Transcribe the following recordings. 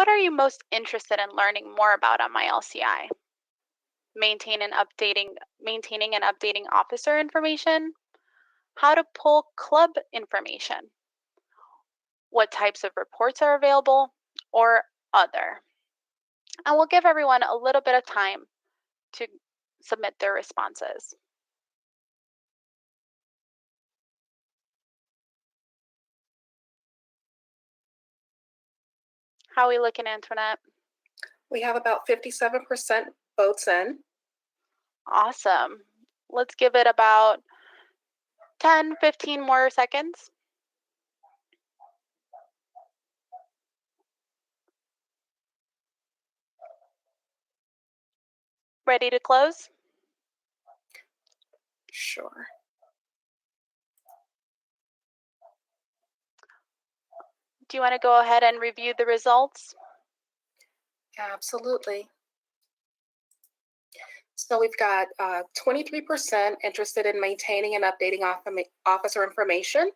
What are you most interested in learning more about on MyLCI? Maintaining and updating officer information, how to pull club information, what types of reports are available, or other. And we'll give everyone a little bit of time to submit their responses. How are we looking, Antoinette? We have about 57% votes in. Awesome. Let's give it about 10, 15 more seconds. Ready to close? Sure. Do you want to go ahead and review the results? Absolutely. So we've got 23% interested in maintaining and updating officer information,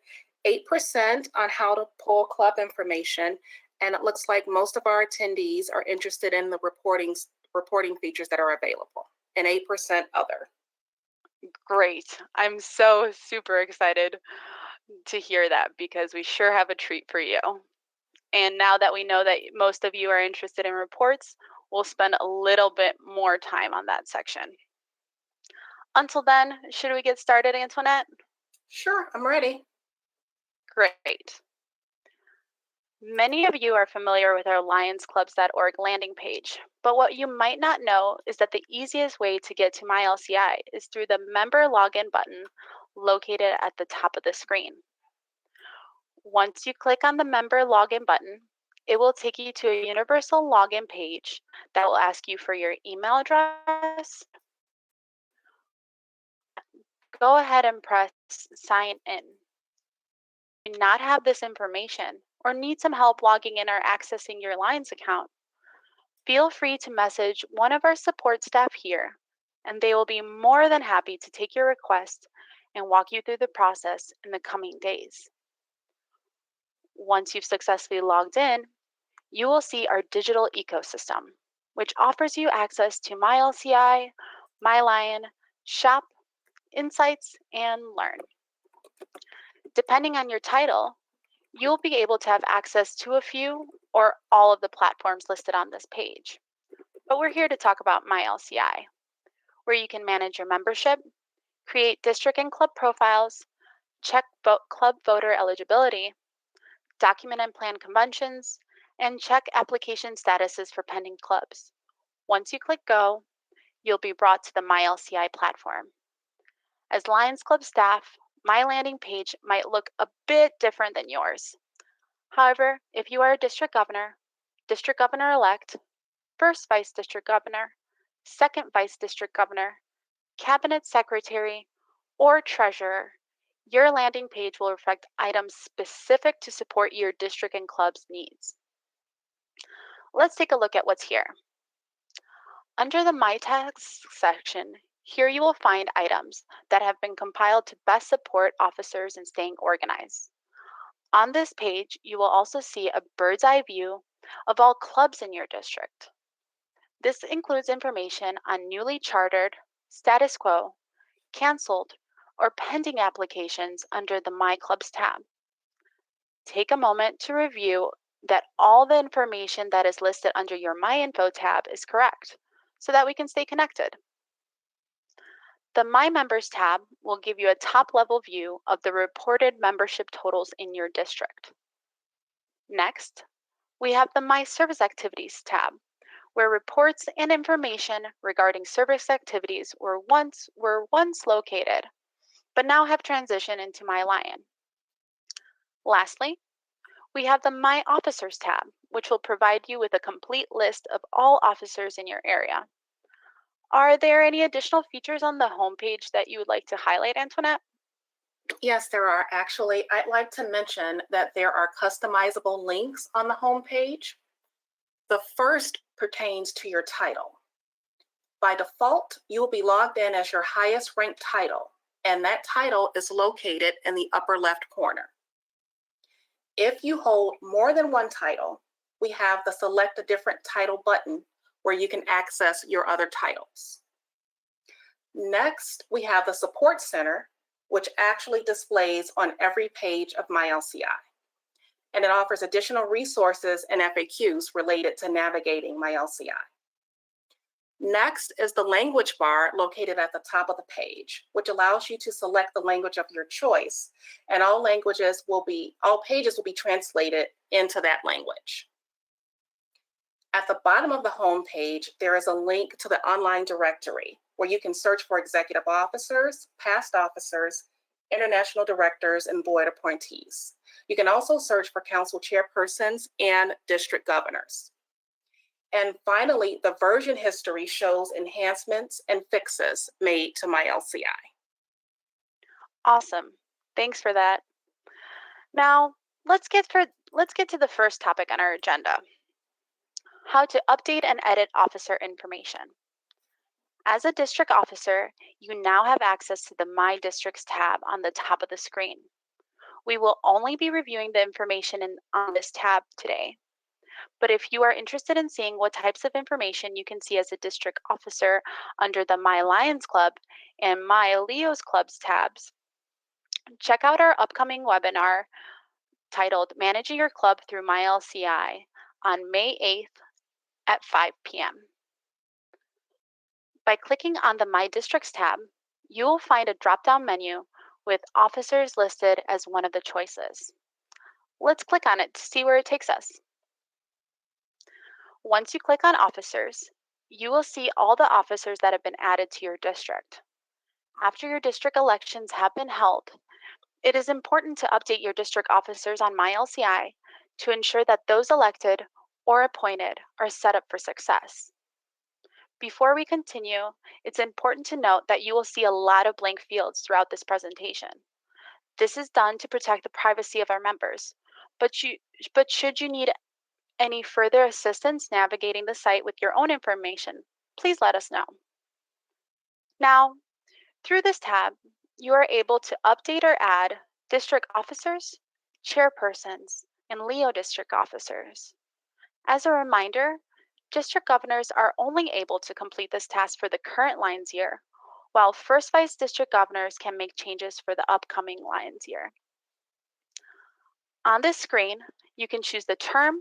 8% on how to pull club information, and it looks like most of our attendees are interested in the reporting features that are available, and 8% other. Great. I'm so super excited to hear that because we sure have a treat for you. And now that we know that most of you are interested in reports, we'll spend a little bit more time on that section. Until then, should we get started, Antoinette? Sure, I'm ready. Great. Many of you are familiar with our lionsclubs.org landing page, but what you might not know is that the easiest way to get to MyLCI is through the member login button located at the top of the screen. Once you click on the member login button, it will take you to a universal login page that will ask you for your email address. Go ahead and press sign in. If you do not have this information or need some help logging in or accessing your Lions account, feel free to message one of our support staff here, and they will be more than happy to take your request and walk you through the process in the coming days. Once you've successfully logged in, you will see our digital ecosystem, which offers you access to MyLCI, MyLion, Shop, Insights, and Learn. Depending on your title, you'll be able to have access to a few or all of the platforms listed on this page. But we're here to talk about MyLCI, where you can manage your membership, create district and club profiles, check club voter eligibility, document and plan conventions, and check application statuses for pending clubs. Once you click Go, you'll be brought to the MyLCI platform. As Lions Club staff, my landing page might look a bit different than yours. However, if you are a district governor-elect, first vice district governor, second vice district governor, cabinet secretary, or treasurer, your landing page will reflect items specific to support your district and club's needs. Let's take a look at what's here. Under the My Tasks section, here you will find items that have been compiled to best support officers in staying organized. On this page, you will also see a bird's eye view of all clubs in your district. This includes information on newly chartered, status quo, canceled, or pending applications under the My Clubs tab. Take a moment to review that all the information that is listed under your My Info tab is correct, so that we can stay connected. The My Members tab will give you a top-level view of the reported membership totals in your district. Next, we have the My Service Activities tab, where reports and information regarding service activities were once located, but now have transitioned into My Lion. Lastly, we have the My Officers tab, which will provide you with a complete list of all officers in your area. Are there any additional features on the homepage that you would like to highlight, Antoinette? Yes, there are. Actually, I'd like to mention that there are customizable links on the homepage. The first pertains to your title. By default, you will be logged in as your highest ranked title, and that title is located in the upper left corner. If you hold more than one title, we have the Select a Different Title button where you can access your other titles. Next, we have the Support Center, which actually displays on every page of MyLCI. And it offers additional resources and FAQs related to navigating MyLCI. Next is the language bar located at the top of the page, which allows you to select the language of your choice, and all pages will be translated into that language. At the bottom of the home page, there is a link to the online directory where you can search for executive officers, past officers, international directors, and board appointees. You can also search for council chairpersons and district governors. And finally, the version history shows enhancements and fixes made to MyLCI. Awesome. Thanks for that. Now, let's get to the first topic on our agenda: how to update and edit officer information. As a district officer, you now have access to the My Districts tab on the top of the screen. We will only be reviewing the information on this tab today. But if you are interested in seeing what types of information you can see as a district officer under the My Lions Club and My Leo's Clubs tabs, check out our upcoming webinar titled Managing Your Club Through MyLCI on May 8th at 5 p.m. By clicking on the My Districts tab, you will find a drop-down menu with officers listed as one of the choices. Let's click on it to see where it takes us. Once you click on officers, you will see all the officers that have been added to your district. After your district elections have been held, it is important to update your district officers on MyLCI to ensure that those elected or appointed are set up for success. Before we continue, it's important to note that you will see a lot of blank fields throughout this presentation. This is done to protect the privacy of our members, but should you need any further assistance navigating the site with your own information, please let us know. Now, through this tab, you are able to update or add district officers, chairpersons, and Leo district officers. As a reminder, district governors are only able to complete this task for the current Lions year, while first vice district governors can make changes for the upcoming Lions year. On this screen, you can choose the term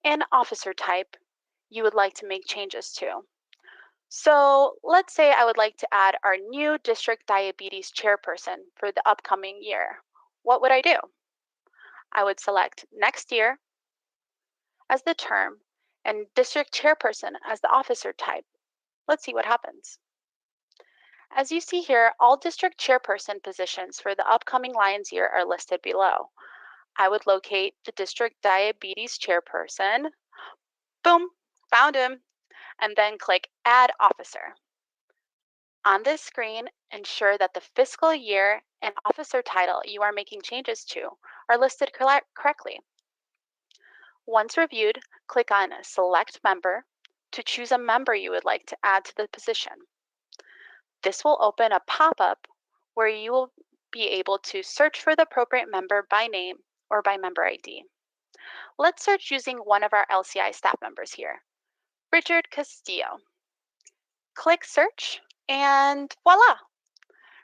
and officer type you would like to make changes to. So let's say I would like to add our new district diabetes chairperson for the upcoming year. What would I do? I would select next year as the term and district chairperson as the officer type. Let's see what happens. As you see here, all district chairperson positions for the upcoming Lions year are listed below. I would locate the district diabetes chairperson. Boom, found him, and then click Add Officer. On this screen, ensure that the fiscal year and officer title you are making changes to are listed correctly. Once reviewed, click on Select Member to choose a member you would like to add to the position. This will open a pop-up where you will be able to search for the appropriate member by name or by member ID. Let's search using one of our LCI staff members here, Richard Castillo. Click Search, and voila!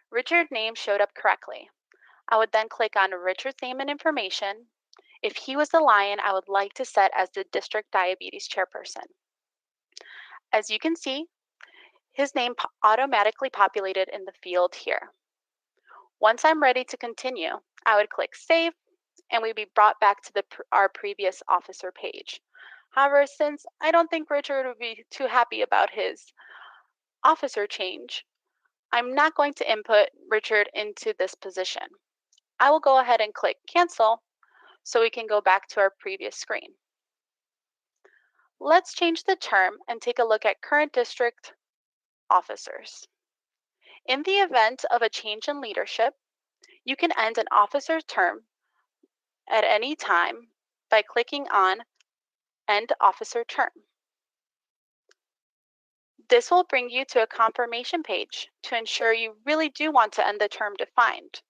Richard's name showed up correctly. I would then click on Richard's name and information. If he was the Lion, I would like to set as the district diabetes chairperson. As you can see, his name automatically populated in the field here. Once I'm ready to continue, I would click Save, and we'd be brought back to our previous officer page. However, since I don't think Richard would be too happy about his officer change, I'm not going to input Richard into this position. I will go ahead and click Cancel so we can go back to our previous screen. Let's change the term and take a look at current district officers. In the event of a change in leadership, you can end an officer's term at any time by clicking on End Officer Term. This will bring you to a confirmation page to ensure you really do want to end the term defined.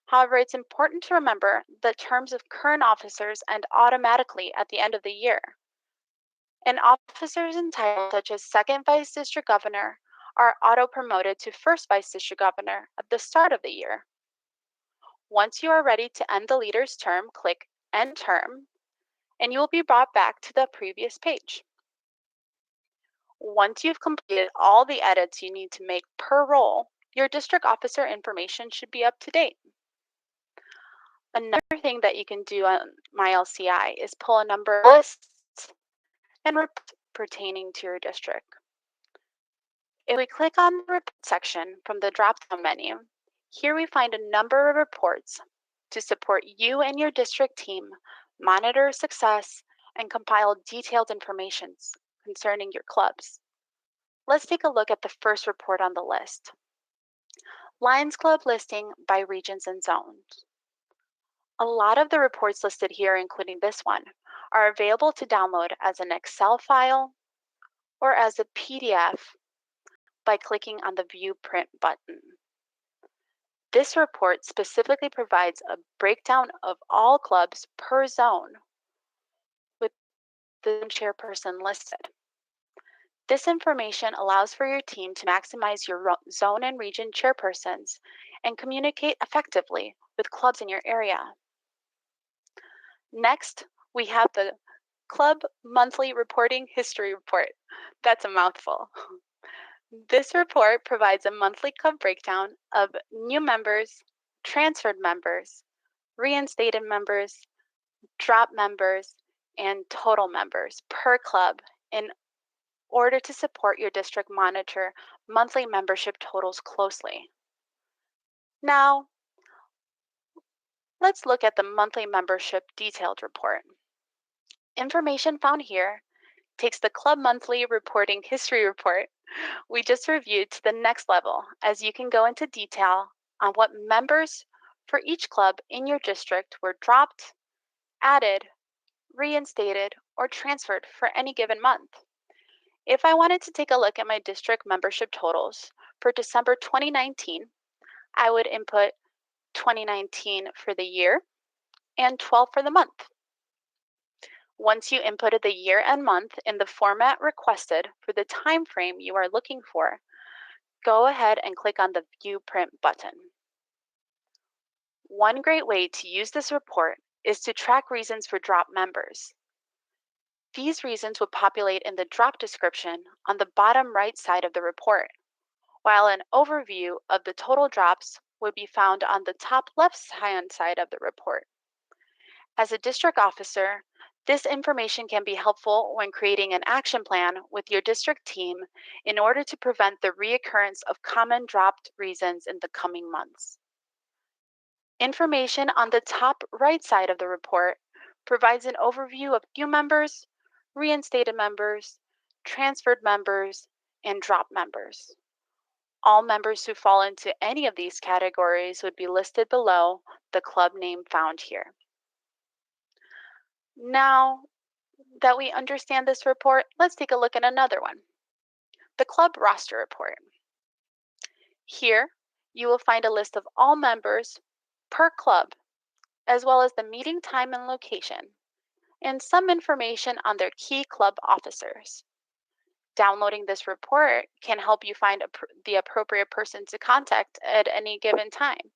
However, it's important to remember that terms of current officers end automatically at the end of the year. And officers in titles such as second vice district governor are auto promoted to first vice district governor at the start of the year. Once you are ready to end the leader's term, click End Term, and you will be brought back to the previous page. Once you've completed all the edits you need to make per role, your district officer information should be up to date. Another thing that you can do on MyLCI is pull a number of lists and reports pertaining to your district. If we click on the report section from the drop-down menu, here we find a number of reports to support you and your district team monitor success and compile detailed information concerning your clubs. Let's take a look at the first report on the list. Lions Club listing by regions and zones. A lot of the reports listed here, including this one, are available to download as an Excel file or as a PDF by clicking on the View Print button. This report specifically provides a breakdown of all clubs per zone with the chairperson listed. This information allows for your team to maximize your zone and region chairpersons and communicate effectively with clubs in your area. Next, we have the Club Monthly Reporting History Report. That's a mouthful. This report provides a monthly club breakdown of new members, transferred members, reinstated members, drop members, and total members per club in order to support your district monitor monthly membership totals closely. Now, let's look at the monthly membership detailed report. Information found here takes the Club Monthly Reporting History Report we just reviewed to the next level, as you can go into detail on what members for each club in your district were dropped, added, reinstated, or transferred for any given month. If I wanted to take a look at my district membership totals for December 2019, I would input 2019 for the year and 12 for the month. Once you inputted the year and month in the format requested for the time frame you are looking for, go ahead and click on the View Print button. One great way to use this report is to track reasons for drop members. These reasons would populate in the drop description on the bottom right side of the report, while an overview of the total drops would be found on the top left-hand side of the report. As a district officer, this information can be helpful when creating an action plan with your district team in order to prevent the reoccurrence of common dropped reasons in the coming months. Information on the top right side of the report provides an overview of new members, reinstated members, transferred members, and drop members. All members who fall into any of these categories would be listed below the club name found here. Now that we understand this report, let's take a look at another one, the club roster report. Here, you will find a list of all members per club, as well as the meeting time and location, and some information on their key club officers. Downloading this report can help you find the appropriate person to contact at any given time.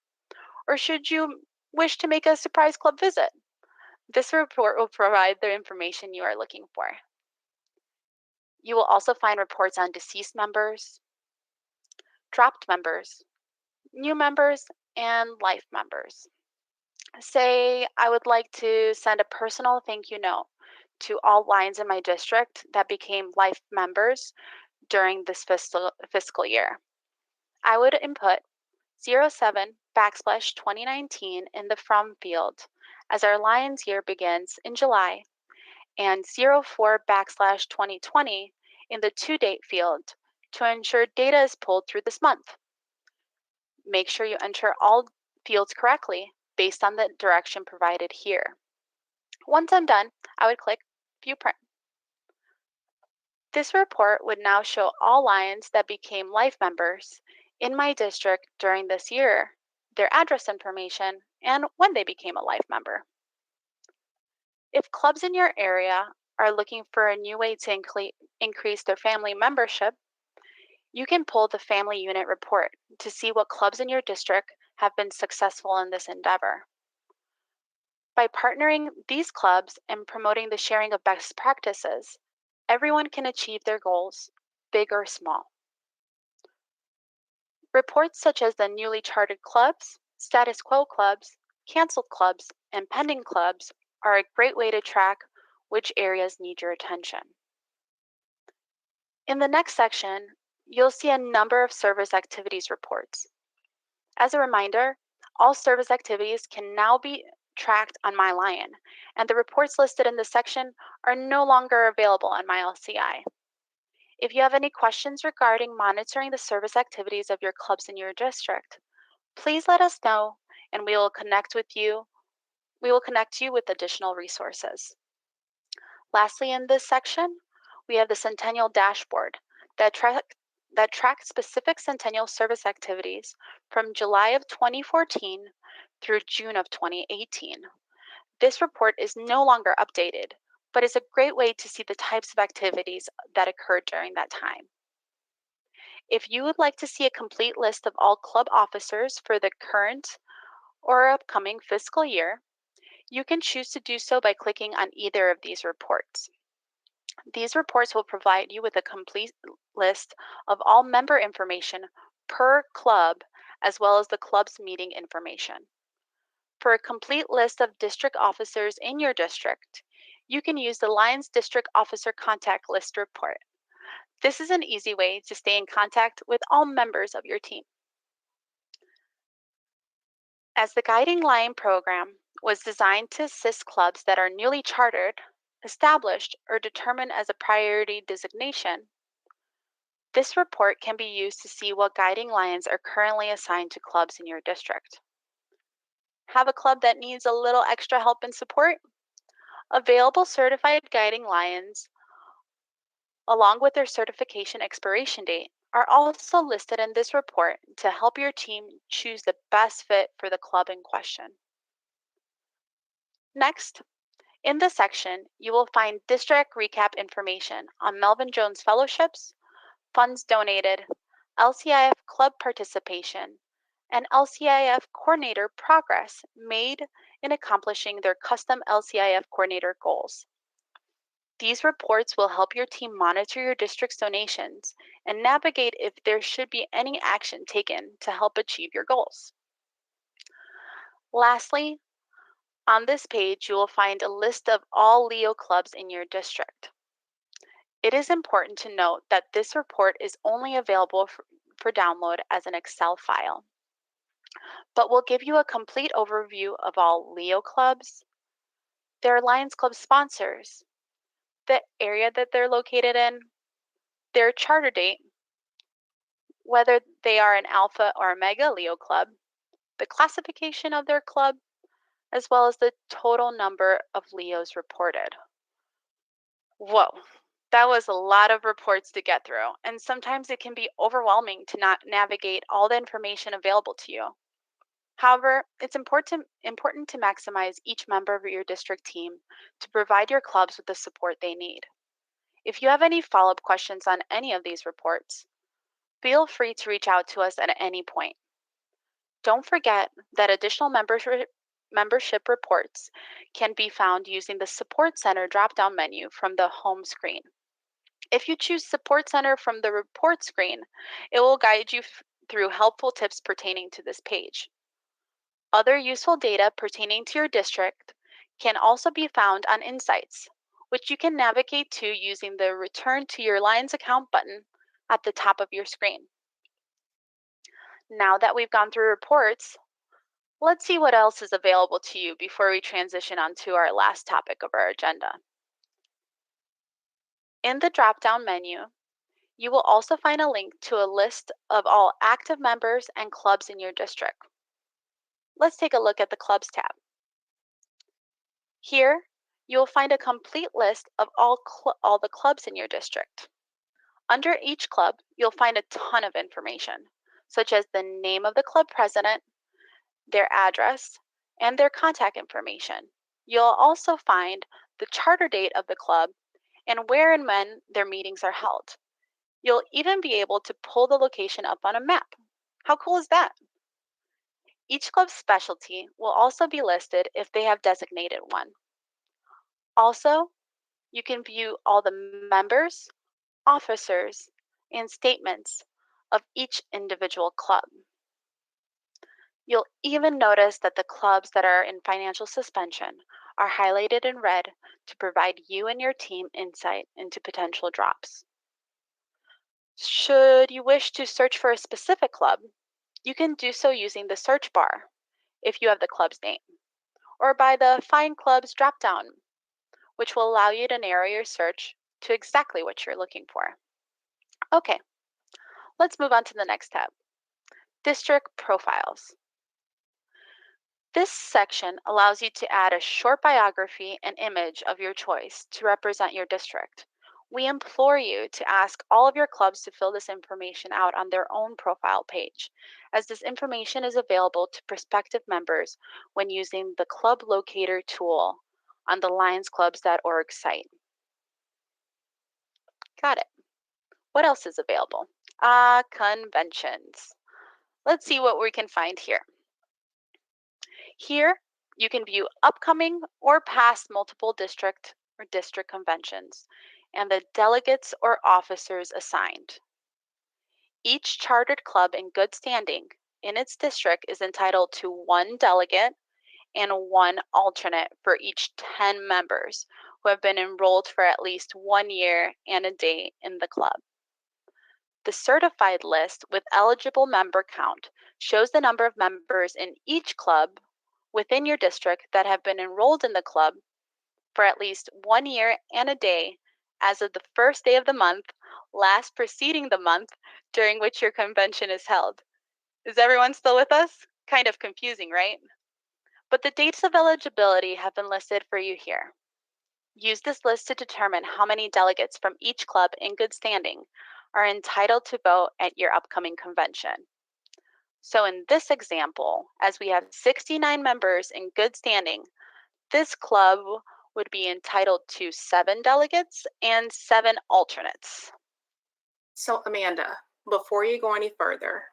Or should you wish to make a surprise club visit, this report will provide the information you are looking for. You will also find reports on deceased members, dropped members, new members, and life members. Say, I would like to send a personal thank you note to all Lions in my district that became life members during this fiscal year. I would input 07/2019 in the From field, as our Lions year begins in July, and 04/2020 in the To Date field to ensure data is pulled through this month. Make sure you enter all fields correctly based on the direction provided here. Once I'm done, I would click View Print. This report would now show all Lions that became life members in my district during this year, their address information, and when they became a life member. If clubs in your area are looking for a new way to increase their family membership, you can pull the Family Unit Report to see what clubs in your district have been successful in this endeavor. By partnering these clubs and promoting the sharing of best practices, everyone can achieve their goals, big or small. Reports such as the newly chartered clubs, status quo clubs, canceled clubs, and pending clubs are a great way to track which areas need your attention. In the next section, you'll see a number of service activities reports. As a reminder, all service activities can now be tracked on MyLion, and the reports listed in this section are no longer available on MyLCI. If you have any questions regarding monitoring the service activities of your clubs in your district, please let us know and we will connect you with additional resources. Lastly, in this section, we have the Centennial Dashboard that tracks specific Centennial service activities from July of 2014 through June of 2018. This report is no longer updated, but is a great way to see the types of activities that occurred during that time. If you would like to see a complete list of all club officers for the current or upcoming fiscal year, you can choose to do so by clicking on either of these reports. These reports will provide you with a complete list of all member information per club, as well as the club's meeting information. For a complete list of district officers in your district, you can use the Lions District Officer Contact List report. This is an easy way to stay in contact with all members of your team. As the Guiding Lion program was designed to assist clubs that are newly chartered, established, or determined as a priority designation, this report can be used to see what guiding lions are currently assigned to clubs in your district. Have a club that needs a little extra help and support? Available certified guiding lions, along with their certification expiration date, are also listed in this report to help your team choose the best fit for the club in question. Next, in this section, you will find district recap information on Melvin Jones Fellowships, funds donated, LCIF club participation, and LCIF coordinator progress made in accomplishing their custom LCIF coordinator goals. These reports will help your team monitor your district's donations and navigate if there should be any action taken to help achieve your goals. Lastly, on this page, you will find a list of all Leo clubs in your district. It is important to note that this report is only available for download as an Excel file, but will give you a complete overview of all Leo clubs, their Lions Club sponsors, the area that they're located in, their charter date, whether they are an Alpha or a Mega Leo club, the classification of their club, as well as the total number of Leos reported. Whoa, that was a lot of reports to get through, and sometimes it can be overwhelming to not navigate all the information available to you. However, it's important to maximize each member of your district team to provide your clubs with the support they need. If you have any follow-up questions on any of these reports, feel free to reach out to us at any point. Don't forget that additional membership reports can be found using the Support Center drop-down menu from the home screen. If you choose Support Center from the report screen, it will guide you through helpful tips pertaining to this page. Other useful data pertaining to your district can also be found on Insights, which you can navigate to using the Return to Your Lions account button at the top of your screen. Now that we've gone through reports, let's see what else is available to you before we transition on to our last topic of our agenda. In the drop-down menu, you will also find a link to a list of all active members and clubs in your district. Let's take a look at the Clubs tab. Here, you'll find a complete list of all the clubs in your district. Under each club, you'll find a ton of information, such as the name of the club president, their address, and their contact information. You'll also find the charter date of the club and where and when their meetings are held. You'll even be able to pull the location up on a map. How cool is that? Each club's specialty will also be listed if they have designated one. Also, you can view all the members, officers, and statements of each individual club. You'll even notice that the clubs that are in financial suspension are highlighted in red to provide you and your team insight into potential drops. Should you wish to search for a specific club, you can do so using the search bar if you have the club's name, or by the Find Clubs dropdown, which will allow you to narrow your search to exactly what you're looking for. Okay, let's move on to the next tab, District Profiles. This section allows you to add a short biography and image of your choice to represent your district. We implore you to ask all of your clubs to fill this information out on their own profile page, as this information is available to prospective members when using the Club Locator tool on the lionsclubs.org site. Got it. What else is available? Conventions. Let's see what we can find here. Here, you can view upcoming or past multiple district or district conventions and the delegates or officers assigned. Each chartered club in good standing in its district is entitled to one delegate and one alternate for each 10 members who have been enrolled for at least 1 year and a day in the club. The certified list with eligible member count shows the number of members in each club within your district that have been enrolled in the club for at least 1 year and a day as of the first day of the month, last preceding the month during which your convention is held. Is everyone still with us? Kind of confusing, right? But the dates of eligibility have been listed for you here. Use this list to determine how many delegates from each club in good standing are entitled to vote at your upcoming convention. So in this example, as we have 69 members in good standing, this club would be entitled to 7 delegates and 7 alternates. So, Amanda, before you go any further,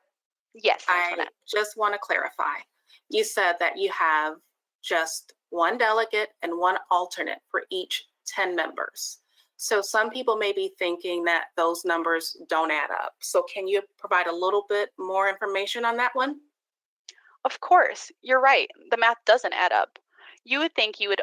Yes, I Antoinette. just want to clarify. You said that you have just one delegate and one alternate for each 10 members. So some people may be thinking that those numbers don't add up. So can you provide a little bit more information on that one? Of course, you're right. The math doesn't add up. You would think you would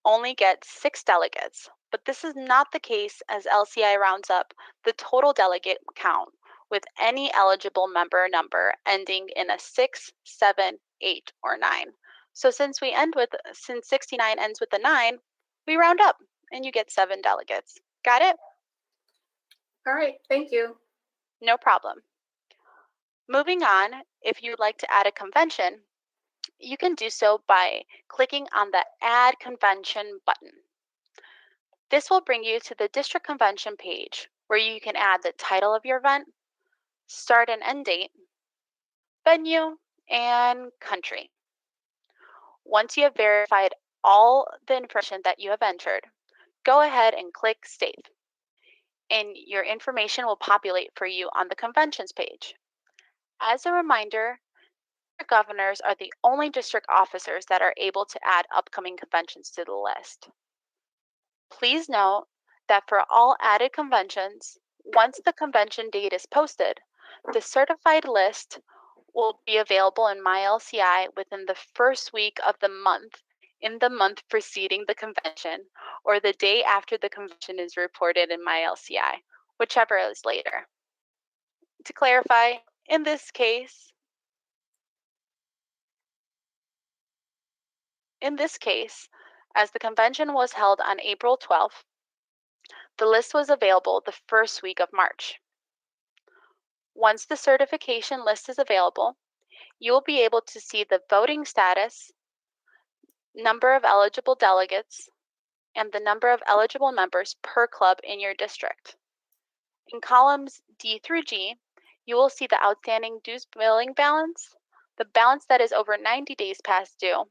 only get 6 delegates, but this is not the case as LCI rounds up the total delegate count with any eligible member number ending in a 6, 7, 8, or 9. So since 69 ends with a 9, we round up and you get 7 delegates. Got it? All right, thank you. No problem. Moving on, if you'd like to add a convention, you can do so by clicking on the Add Convention button. This will bring you to the district convention page where you can add the title of your event, start and end date, venue, and country. Once you have verified all the information that you have entered, go ahead and click Save. And your information will populate for you on the conventions page. As a reminder, district governors are the only district officers that are able to add upcoming conventions to the list. Please note that for all added conventions, once the convention date is posted, the certified list will be available in MyLCI within the first week of the month in the month preceding the convention or the day after the convention is reported in MyLCI, whichever is later. To clarify, in this case, as the convention was held on April 12th, the list was available the first week of March. Once the certification list is available, you will be able to see the voting status, number of eligible delegates, and the number of eligible members per club in your district. In columns D through G, you will see the outstanding dues billing balance, the balance that is over 90 days past due,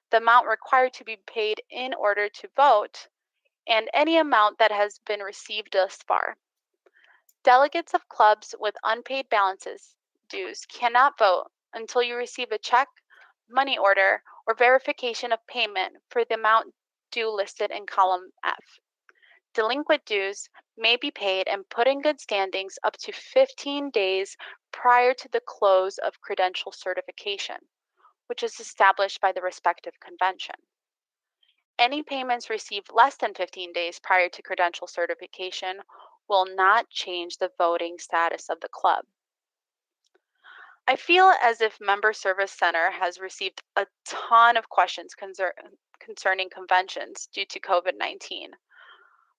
the amount required to be paid in order to vote, and any amount that has been received thus far. Delegates of clubs with unpaid balances dues cannot vote until you receive a check, money order, or verification of payment for the amount due listed in column F. Delinquent dues may be paid and put in good standings up to 15 days prior to the close of credential certification, which is established by the respective convention. Any payments received less than 15 days prior to credential certification will not change the voting status of the club. I feel as if Member Service Center has received a ton of questions concerning conventions due to COVID-19.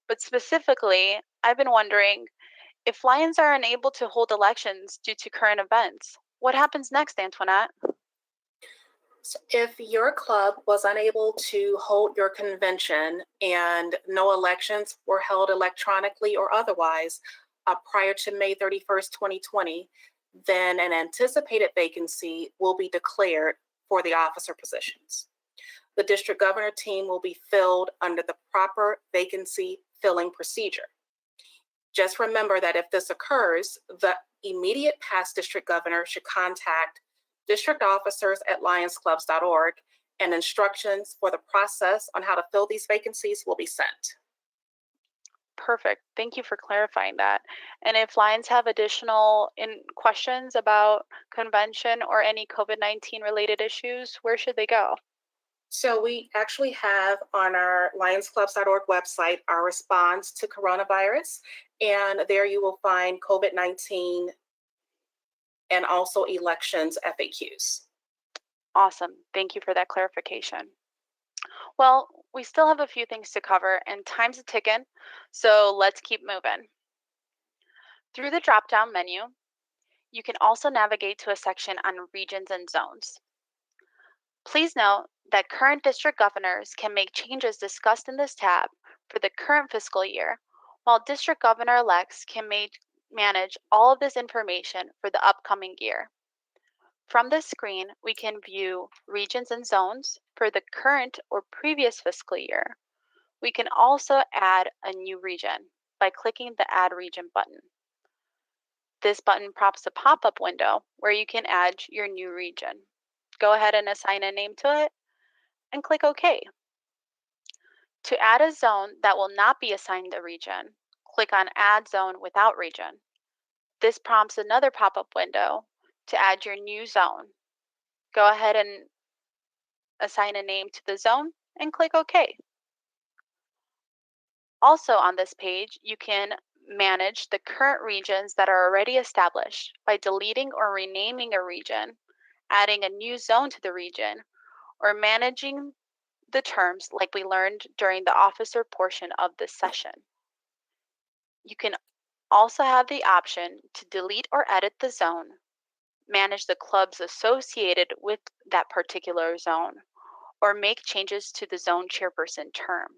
But specifically, I've been wondering if Lions are unable to hold elections due to current events, what happens next, Antoinette? So if your club was unable to hold your convention and no elections were held electronically or otherwise prior to May 31st, 2020, then an anticipated vacancy will be declared for the officer positions. The district governor team will be filled under the proper vacancy filling procedure. Just remember that if this occurs, the immediate past district governor should contact district officers at lionsclubs.org, and instructions for the process on how to fill these vacancies will be sent. Perfect. Thank you for clarifying that. And if Lions have additional questions about convention or any COVID-19 related issues, where should they go? So we actually have on our lionsclubs.org website our response to coronavirus, and there you will find COVID-19 and also elections FAQs. Awesome. Thank you for that clarification. Well, we still have a few things to cover and time's a ticking, so let's keep moving. Through the drop-down menu, you can also navigate to a section on regions and zones. Please note that current district governors can make changes discussed in this tab for the current fiscal year, while district governor-elects can manage all of this information for the upcoming year. From this screen, we can view regions and zones for the current or previous fiscal year. We can also add a new region by clicking the Add Region button. This button prompts a pop-up window where you can add your new region. Go ahead and assign a name to it and click OK. To add a zone that will not be assigned a region, click on Add Zone Without Region. This prompts another pop-up window to add your new zone. Go ahead and assign a name to the zone and click OK. Also on this page, you can manage the current regions that are already established by deleting or renaming a region, adding a new zone to the region, or managing the terms like we learned during the officer portion of this session. You can also have the option to delete or edit the zone, manage the clubs associated with that particular zone, or make changes to the zone chairperson term.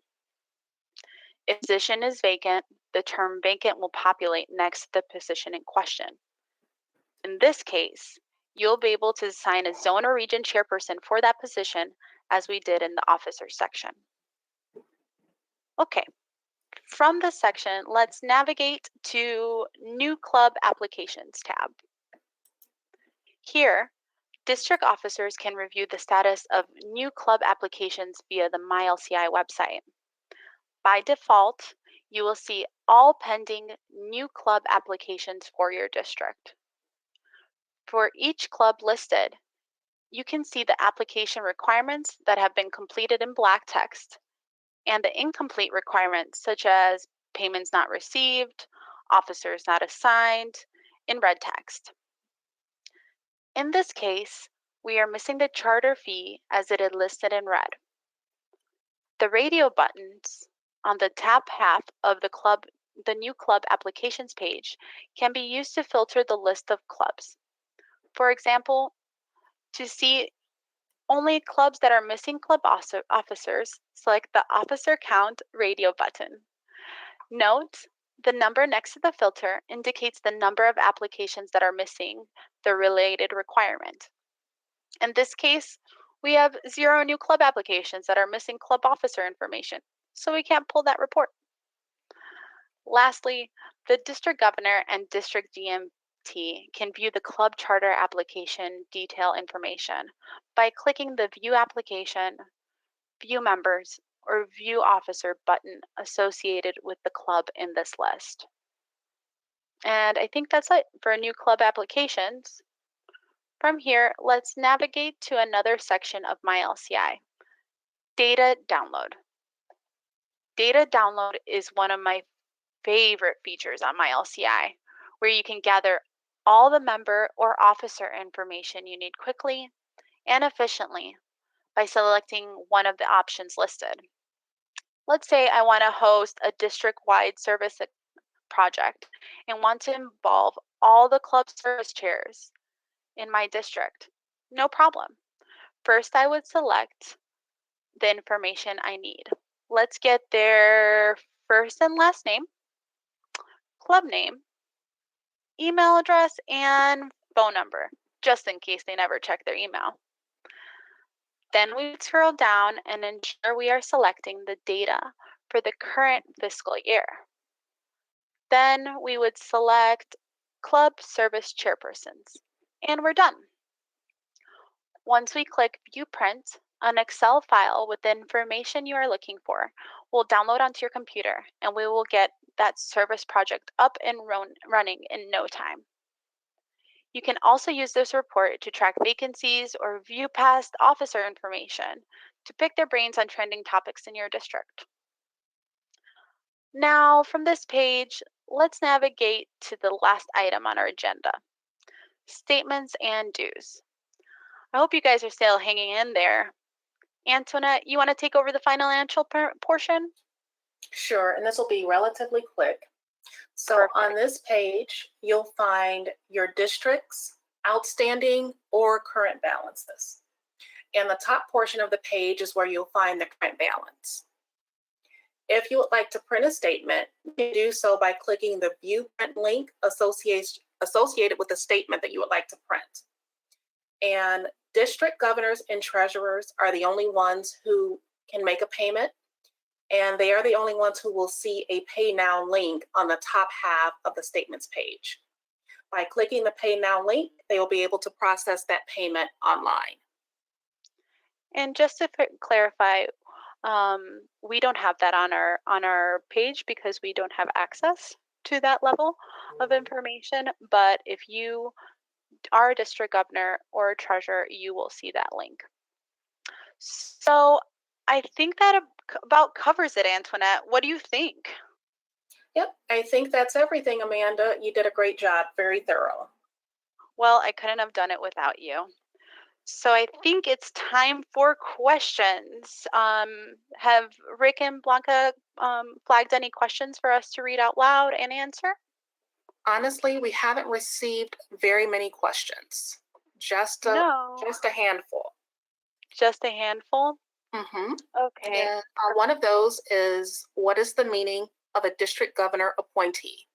If the position is vacant, the term vacant will populate next to the position in question. In this case, you'll be able to assign a zone or region chairperson for that position as we did in the officer section. Okay, from this section, let's navigate to New Club Applications tab. Here, district officers can review the status of new club applications via the MyLCI website. By default, you will see all pending new club applications for your district. For each club listed, you can see the application requirements that have been completed in black text and the incomplete requirements such as payments not received, officers not assigned, in red text. In this case, we are missing the charter fee as it is listed in red. The radio buttons on the top half of the new club applications page can be used to filter the list of clubs. For example, to see only clubs that are missing club officers, select the Officer Count radio button. Note, the number next to the filter indicates the number of applications that are missing the related requirement. In this case, we have 0 new club applications that are missing club officer information. so we can't pull that report. Lastly, the district governor and district DMT can view the club charter application detail information by clicking the View Application, View Members, or View Officer button associated with the club in this list. And I think that's it for new club applications. From here, let's navigate to another section of MyLCI, Data Download. Data download is one of my favorite features on MyLCI, where you can gather all the member or officer information you need quickly and efficiently by selecting one of the options listed. Let's say I want to host a district-wide service project and want to involve all the club service chairs in my district. No problem. First, I would select the information I need. Let's get their first and last name, club name, email address, and phone number, just in case they never check their email. Then we scroll down and ensure we are selecting the data for the current fiscal year. Then we would select club service chairpersons, and we're done. Once we click View Print, an Excel file with the information you are looking for will download onto your computer, and we will get that service project up and running in no time. You can also use this report to track vacancies or view past officer information to pick their brains on trending topics in your district. Now, from this page, let's navigate to the last item on our agenda, statements and dues. I hope you guys are still hanging in there. Antoinette, you want to take over the financial portion? Sure, and this will be relatively quick. So Perfect. on this page, you'll find your district's outstanding or current balances. And the top portion of the page is where you'll find the current balance. If you would like to print a statement, you can do so by clicking the View Print link associated with the statement that you would like to print. And district governors and treasurers are the only ones who can make a payment, and they are the only ones who will see a Pay Now link on the top half of the statements page. By clicking the Pay Now link, they will be able to process that payment online. And just to clarify, we don't have that on our page because we don't have access to that level of information. But if you are a district governor or a treasurer, you will see that link. So I think that about covers it, Antoinette. What do you think? Yep, I think that's everything, Amanda. You did a great job, very thorough. Well, I couldn't have done it without you. So I think it's time for questions. Have Rick and Blanca flagged any questions for us to read out loud and answer? Honestly, we haven't received very many questions. Just a handful. Just a handful? Mm-hmm. Okay. And one of those is, what is the meaning of a district governor appointee?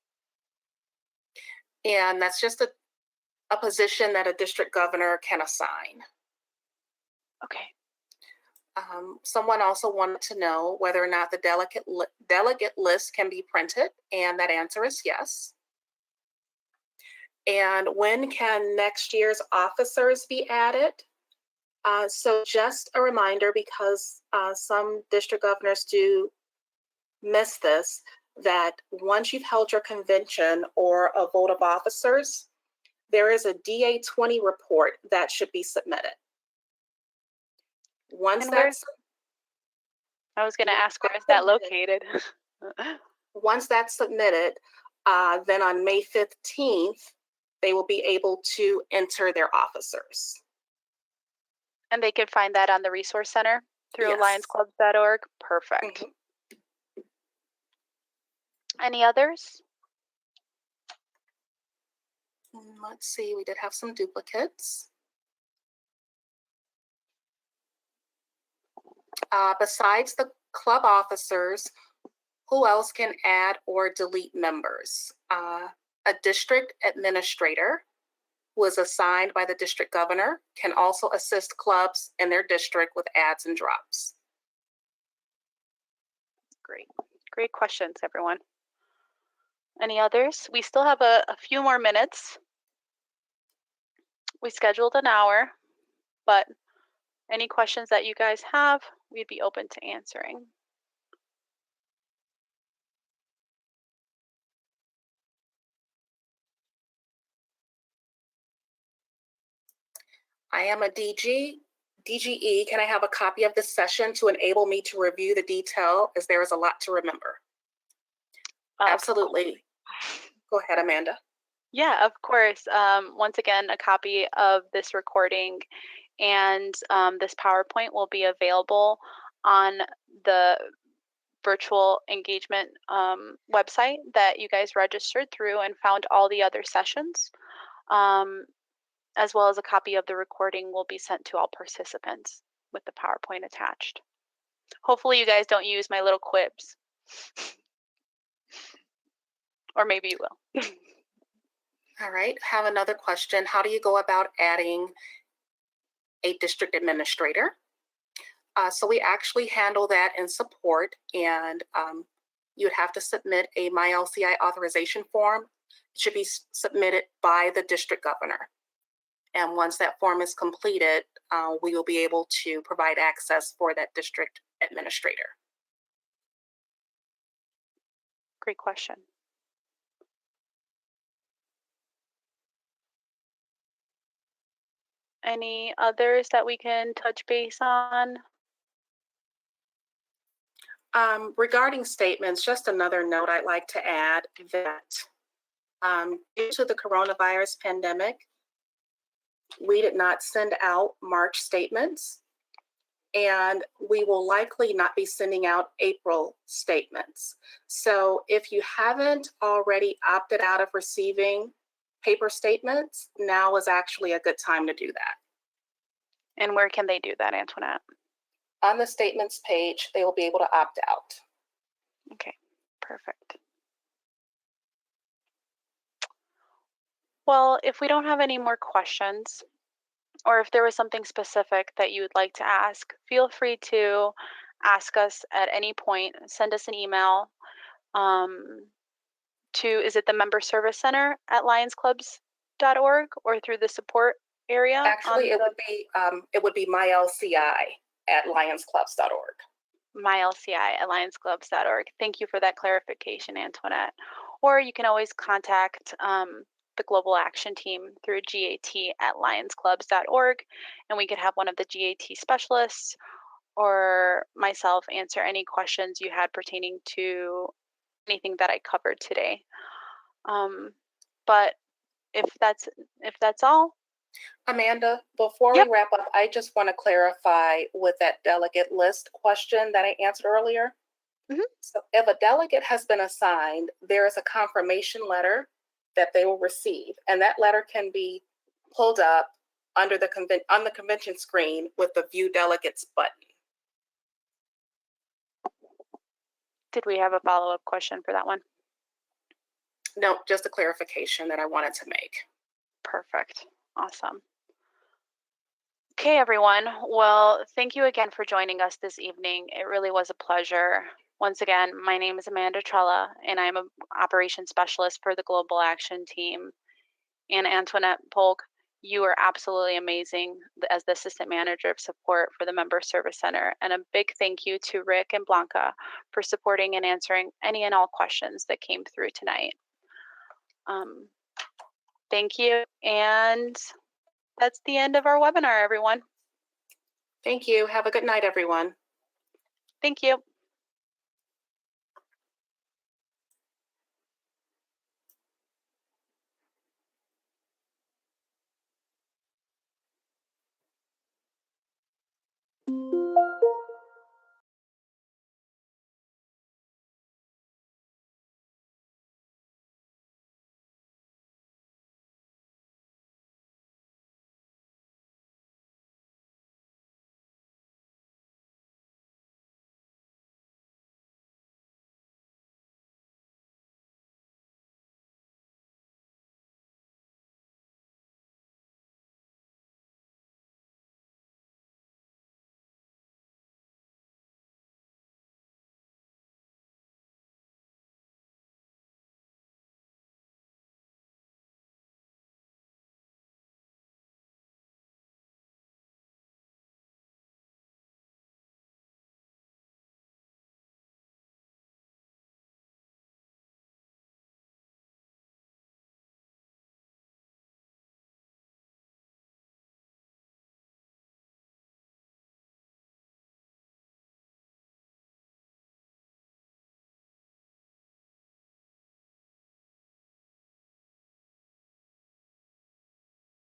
And that's just a position that a district governor can assign. Okay. Someone also wanted to know whether or not the delegate list can be printed, and that answer is yes. And when can next year's officers be added? So just a reminder, because some district governors do miss this, that once you've held your convention or a vote of officers, there is a DA-20 report that should be submitted. Once that's, I was going to ask, where is that located? Once that's submitted, then on May 15th, they will be able to enter their officers. And they can find that on the Resource Center through allianceclubs.org? Perfect. Mm-hmm. Any others? Let's see, we did have some duplicates. Besides the club officers, who else can add or delete members? A district administrator who is assigned by the district governor can also assist clubs in their district with adds and drops. Great. Great questions, everyone. Any others? We still have a few more minutes. We scheduled an hour, but any questions that you guys have, we'd be open to answering. I am a DGE. Can I have a copy of this session to enable me to review the detail, as there is a lot to remember? Absolutely. Go ahead, Amanda. Yeah, of course. Once again, a copy of this recording and this PowerPoint will be available on the virtual engagement website that you guys registered through and found all the other sessions, as well as a copy of the recording will be sent to all participants with the PowerPoint attached. Hopefully you guys don't use my little quibs. Or maybe you will. All right, have another question. How do you go about adding a district administrator? So we actually handle that in support, and you'd have to submit a MyLCI authorization form. It should be submitted by the district governor. And once that form is completed, we will be able to provide access for that district administrator. Great question. Any others that we can touch base on? Regarding statements, just another note I'd like to add that due to the coronavirus pandemic, we did not send out March statements, and we will likely not be sending out April statements. So if you haven't already opted out of receiving paper statements, now is actually a good time to do that. And where can they do that, Antoinette? On the statements page, they will be able to opt out. Okay, perfect. Well, if we don't have any more questions, or if there was something specific that you would like to ask, feel free to ask us at any point. Send us an email to, is it the Member Service Center at lionsclubs.org or through the support area? Actually, it would be mylci@lionsclubs.org. mylci@lionsclubs.org. Thank you for that clarification, Antoinette. Or you can always contact the Global Action Team through gat@lionsclubs.org, and we could have one of the GAT specialists or myself answer any questions you had pertaining to anything that I covered today. But if that's all. Amanda, before Yep. we wrap up, I just want to clarify with that delegate list question that I answered earlier. Mhm. So if a delegate has been assigned, there is a confirmation letter that they will receive, and that letter can be pulled up under on the convention screen with the View Delegates button. Did we have a follow-up question for that one? No, just a clarification that I wanted to make. Perfect. Awesome. Okay, everyone. Well, thank you again for joining us this evening. It really was a pleasure. Once again, my name is Amanda Trella, and I'm an operations specialist for the Global Action Team. And Antoinette Polk, you are absolutely amazing as the assistant manager of support for the Member Service Center. And a big thank you to Rick and Blanca for supporting and answering any and all questions that came through tonight. Thank you. And that's the end of our webinar, everyone. Thank you. Have a good night, everyone. Thank you.